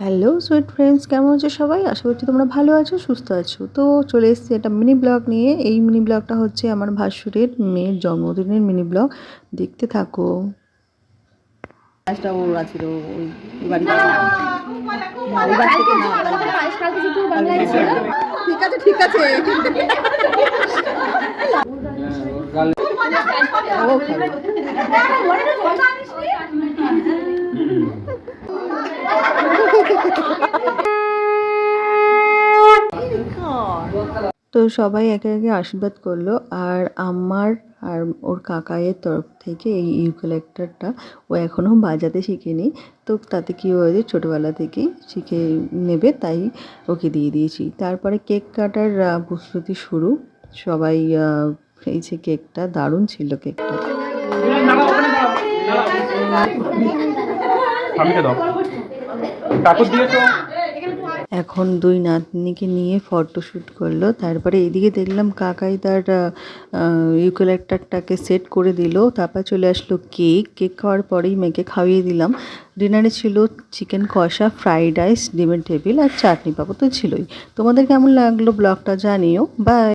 Hello sweet friends, কেমন আছো সবাই? আশা করছি তোমরা ভালো আছো, সুস্থ আছো। তো চলে এসেছি একটা মিনি ব্লগ নিয়ে। এই মিনি ব্লগটা হচ্ছে আমার ভাসুরের মেয়ের জন্মদিনের মিনি ব্লগ। দেখতে থাকো। ঠিক আছে ঠিক আছে। তো সবাই একে একে আশীর্বাদ করলো। আর আমার আর ওর কাকাইয়ের তরফ থেকে এই ইউক্যালিপ্টাসটা ও এখনও বাজাতে শিখেনি। তো তাতে কী হয়েছে, ছোটোবেলা থেকেই শিখে নেবে, তাই ওকে দিয়ে দিয়েছি। তারপরে কেক কাটার প্রস্তুতি শুরু। সবাই খেয়েছে কেকটা, দারুণ ছিল কেকটা। এখন দুই নাতনিকে নিয়ে ফটোশ্যুট করলো। তারপরে এদিকে দেখলাম কাকাই তার ইউক্যালিপ্টাসটাকে সেট করে দিল। তারপর চলে আসলো কেক খাওয়ার পরেই মেয়েকে খাইয়ে দিলাম। ডিনারে ছিল চিকেন কষা, ফ্রাইড রাইস, ডিমের টেবিল আর চাটনি পাপড় তো ছিলই। তোমাদের কেমন লাগলো ব্লগটা জানিও। বাই।